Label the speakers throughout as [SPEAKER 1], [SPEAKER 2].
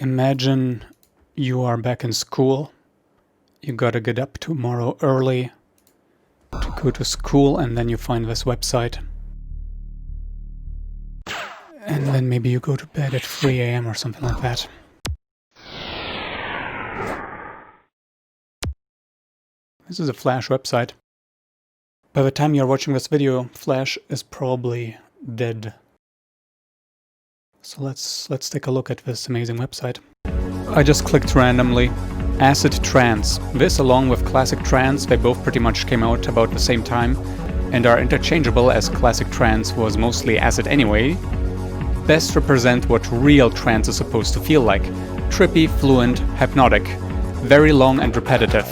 [SPEAKER 1] Imagine you are back in school. You gotta get up tomorrow early to go to school, and then you find this website. And then maybe you go to bed at 3 a.m. or something like that. This is a Flash website. By the time you're watching this video, Flash is probably dead. So let's take a look at this amazing website. I just clicked randomly. Acid Trans. This, along with Classic Trans, they both pretty much came out about the same time and are interchangeable, as Classic Trans was mostly acid anyway, best represent what real trance is supposed to feel like. Trippy, fluent, hypnotic, very long and repetitive.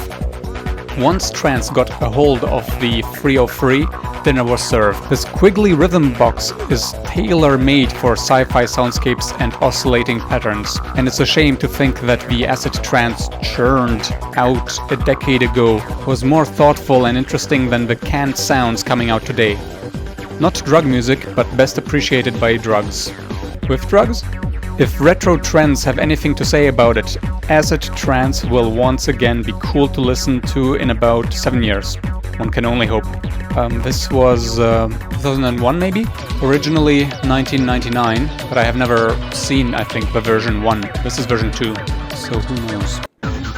[SPEAKER 1] Once trance got a hold of the 303, dinner was served. This squiggly rhythm box is tailor-made for sci-fi soundscapes and oscillating patterns, and it's a shame to think that the acid trance churned out a decade ago was more thoughtful and interesting than the canned sounds coming out today. Not drug music, but best appreciated by drugs. With drugs? If retro trends have anything to say about it, acid trance will once again be cool to listen to in about 7 years. One can only hope. This was 2001 maybe? Originally 1999, but I have never seen, I think, the version 1. This is version 2, so who knows.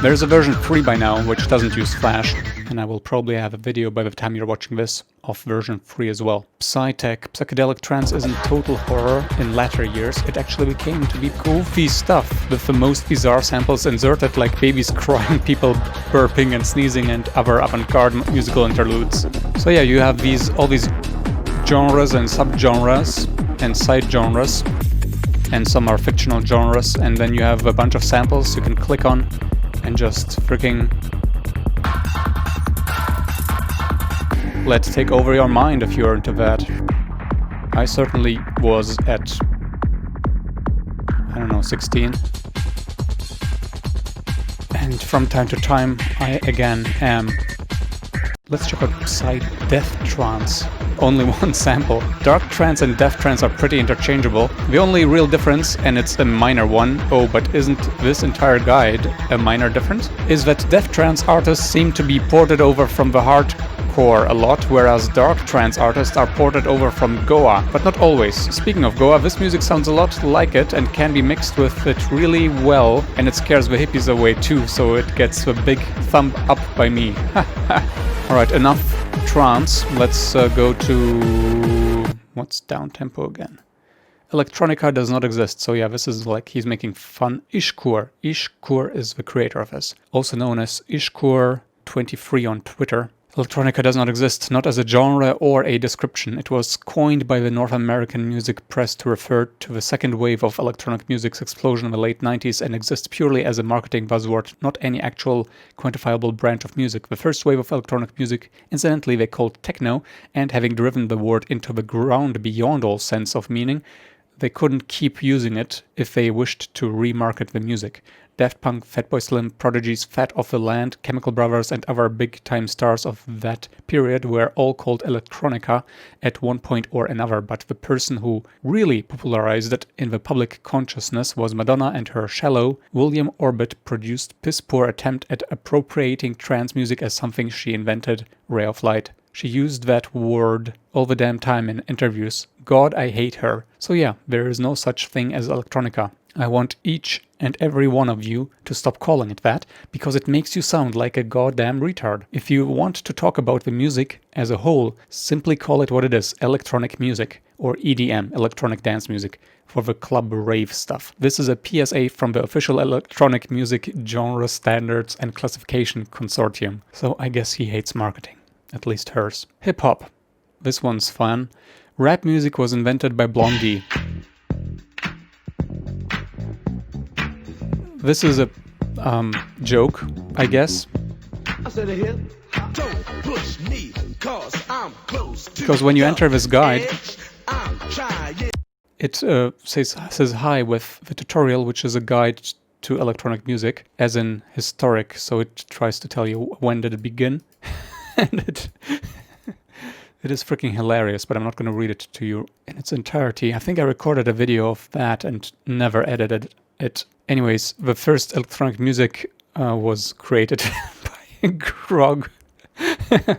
[SPEAKER 1] There's a version 3 by now, which doesn't use Flash, and I will probably have a video by the time you're watching this of version 3 as well. Psychedelic Trans isn't total horror in latter years. It actually became to be goofy stuff, with the most bizarre samples inserted, like babies crying, people burping and sneezing, and other avant-garde musical interludes. So yeah, you have all these genres and subgenres and side genres, and some are fictional genres, and then you have a bunch of samples you can click on and just freaking let take over your mind if you're into that. I certainly was at, I don't know, 16. And from time to time, I again am. Let's check out Psychedelic Trans. Only one sample. Dark trance and death trance are pretty interchangeable. The only real difference, and it's a minor one, oh, but isn't this entire guide a minor difference? Is that death trance artists seem to be ported over from the hardcore a lot, whereas dark trance artists are ported over from Goa, but not always. Speaking of Goa, this music sounds a lot like it and can be mixed with it really well, and it scares the hippies away too, so it gets a big thumb up by me. Alright, enough trance. Let's go to... what's down tempo again? Electronica does not exist, so yeah, this is like he's making fun. Ishkur. Ishkur is the creator of this, also known as Ishkur23 on Twitter. Electronica does not exist, not as a genre or a description. It was coined by the North American music press to refer to the second wave of electronic music's explosion in the late 90s, and exists purely as a marketing buzzword, not any actual quantifiable branch of music. The first wave of electronic music, incidentally they called techno, and having driven the word into the ground beyond all sense of meaning, they couldn't keep using it if they wished to remarket the music. Daft Punk, Fatboy Slim, Prodigy's Fat Off the Land, Chemical Brothers, and other big-time stars of that period were all called electronica at one point or another, but the person who really popularized it in the public consciousness was Madonna, and her shallow, William Orbit-produced piss-poor attempt at appropriating trance music as something she invented, ray of light. She used that word all the damn time in interviews. God, I hate her. So yeah, there is no such thing as electronica. I want each and every one of you to stop calling it that, because it makes you sound like a goddamn retard. If you want to talk about the music as a whole, simply call it what it is, electronic music, or EDM, electronic dance music, for the club rave stuff. This is a PSA from the official Electronic Music Genre Standards and Classification Consortium. So I guess he hates marketing, at least hers. Hip-hop. This one's fun. Rap music was invented by Blondie. This is a joke, I guess. Because when you enter this guide, it says hi with the tutorial, which is a guide to electronic music, as in historic. So it tries to tell you when did it begin, and it is freaking hilarious. But I'm not going to read it to you in its entirety. I think I recorded a video of that and never edited it. Anyways, the first electronic music was created by Grog,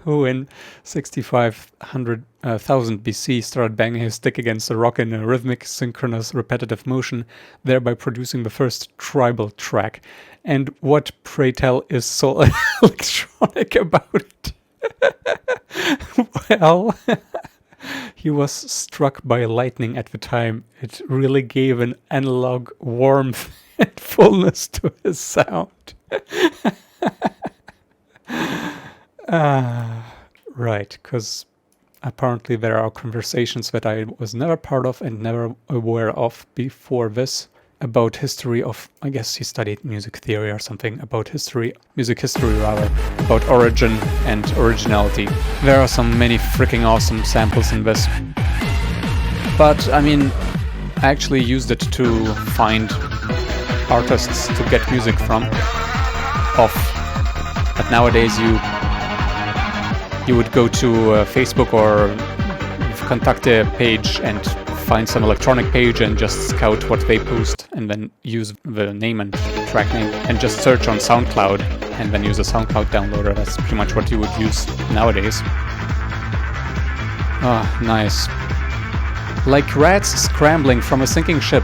[SPEAKER 1] who in 65,000 BC started banging his stick against a rock in a rhythmic, synchronous, repetitive motion, thereby producing the first tribal track. And what, pray tell, is so electronic about it? Well, he was struck by lightning at the time. It really gave an analog warmth and fullness to his sound. Right, because apparently there are conversations that I was never part of and never aware of before this about history of, I guess he studied music theory or something, about history, music history rather, about origin and originality. There are some many freaking awesome samples in this. But, I mean, I actually used it to find artists to get music from off. But nowadays you would go to Facebook or Contacte page and find some electronic page and just scout what they post and then use the name and track name and just search on SoundCloud and then use a SoundCloud downloader. That's pretty much what you would use nowadays. Ah, nice. Like rats scrambling from a sinking ship,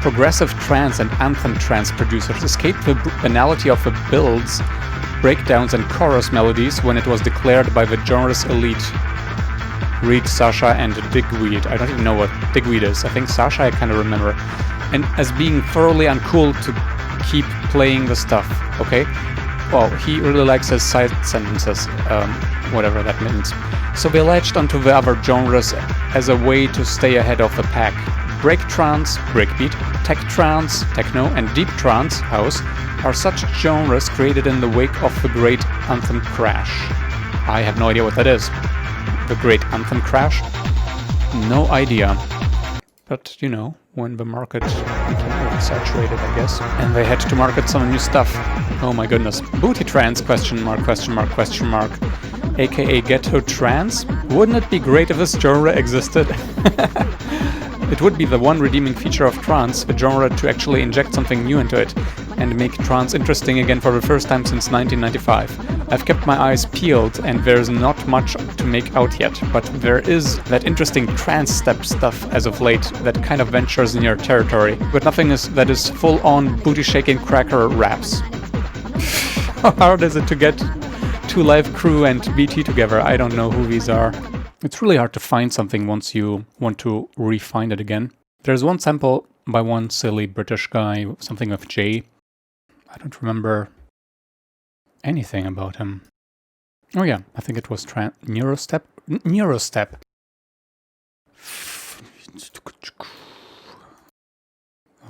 [SPEAKER 1] progressive trance and anthem trance producers escaped the banality of the builds, breakdowns and chorus melodies when it was declared by the genre's elite. Read Sasha and Digweed. I don't even know what Digweed is. I think Sasha I kind of remember. And as being thoroughly uncool to keep playing the stuff, okay? Well, he really likes his side sentences, whatever that means. So they latched onto the other genres as a way to stay ahead of the pack. Break trance, breakbeat, tech trance, techno, and deep trance, house, are such genres created in the wake of the great anthem crash. I have no idea what that is. The great anthem crash? No idea. But, you know, when the market became oversaturated, I guess, and they had to market some new stuff. Oh my goodness. Booty trance, question mark, aka ghetto trance? Wouldn't it be great if this genre existed? It would be the one redeeming feature of trance, the genre to actually inject something new into it and make trance interesting again for the first time since 1995. I've kept my eyes peeled and there's not much to make out yet, but there is that interesting transstep stuff as of late that kind of ventures in your territory, but nothing that is full-on booty-shaking cracker raps. How hard is it to get Two Live Crew and BT together? I don't know who these are. It's really hard to find something once you want to re-find it again. There's one sample by one silly British guy, something with J. I don't remember anything about him. Oh yeah, I think it was neurostep. Neurostep.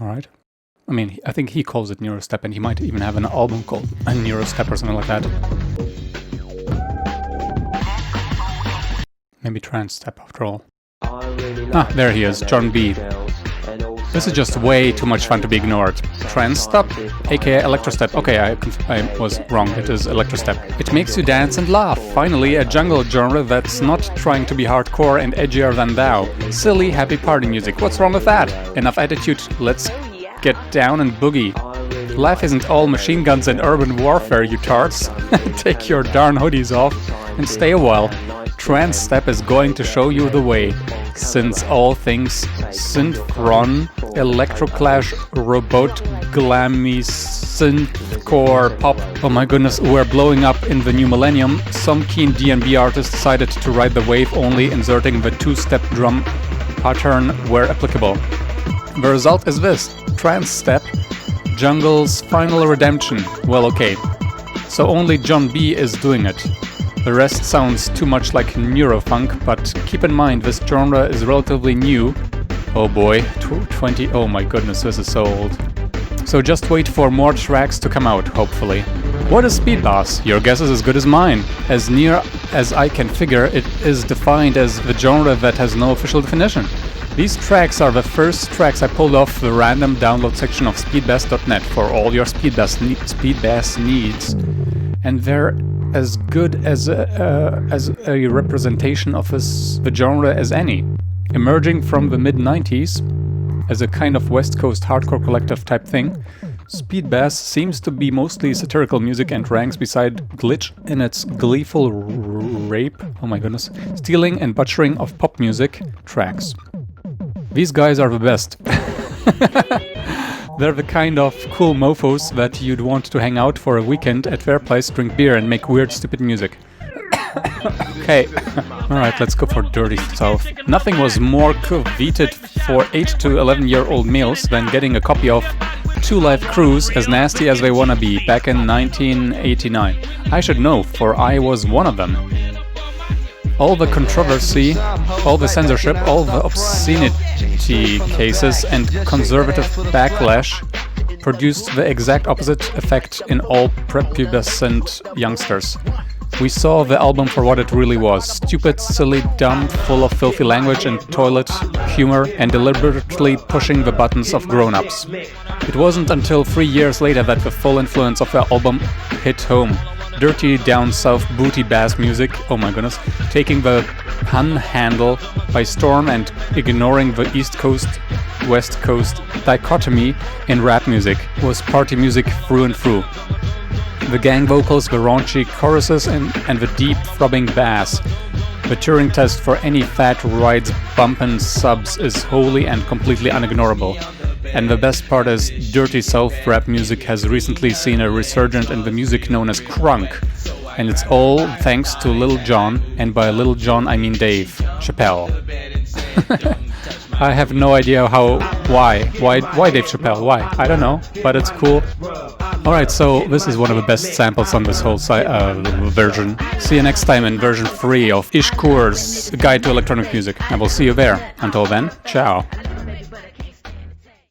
[SPEAKER 1] Alright. I mean, I think he calls it neurostep, and he might even have an album called a neurostep or something like that. Maybe transstep after all. Ah, there he is, John B. This is just way too much fun to be ignored. Transstep, aka electrostep. Okay, I was wrong, it is electrostep. It makes you dance and laugh. Finally, a jungle genre that's not trying to be hardcore and edgier than thou. Silly, happy party music. What's wrong with that? Enough attitude, let's get down and boogie. Life isn't all machine guns and urban warfare, you tarts. Take your darn hoodies off and stay a while. Transstep is going to show you the way, since all things synthron, electroclash, robot, glammy, synthcore, pop. Oh my goodness, we're blowing up in the new millennium. Some keen D&B artist decided to ride the wave only inserting the two-step drum pattern where applicable. The result is this: Transstep, jungle's final redemption. Well, okay, so only John B is doing it. The rest sounds too much like neurofunk, but keep in mind this genre is relatively new. Oh boy, 20, oh my goodness, this is so old. So just wait for more tracks to come out, hopefully. What is speed bass? Your guess is as good as mine. As near as I can figure, it is defined as the genre that has no official definition. These tracks are the first tracks I pulled off the random download section of speedbass.net for all your speedbass needs. And they're as good as a representation of the genre as any. Emerging from the mid-90s, as a kind of West Coast hardcore collective type thing. Speed bass seems to be mostly satirical music and ranks beside Glitch in its gleeful rape, oh my goodness, stealing and butchering of pop music tracks. These guys are the best. They're the kind of cool mofos that you'd want to hang out for a weekend at their place, drink beer and make weird stupid music. Okay, alright, let's go for Dirty South. Nothing was more coveted for 8 to 11-year-old males than getting a copy of Two Live Crews, As Nasty As They Wanna Be, back in 1989. I should know, for I was one of them. All the controversy, all the censorship, all the obscenity cases and conservative backlash produced the exact opposite effect in all prepubescent youngsters. We saw the album for what it really was: stupid, silly, dumb, full of filthy language and toilet humor, and deliberately pushing the buttons of grown-ups. It wasn't until 3 years later that the full influence of the album hit home. Dirty down south booty bass music, oh my goodness, taking the panhandle by storm and ignoring the East Coast West Coast dichotomy in rap music, was party music through and through. The gang vocals, the raunchy choruses and the deep throbbing bass. The Turing test for any fat rides bumpin' subs is wholly and completely unignorable. And the best part is, Dirty South rap music has recently seen a resurgence in the music known as crunk. And it's all thanks to Lil Jon, and by Lil Jon I mean Dave Chappelle. I have no idea why Dave Chappelle, why? I don't know, but it's cool. Alright, so this is one of the best samples on this whole version. See you next time in version 3 of Ishkur's Guide to Electronic Music. I will see you there. Until then, ciao.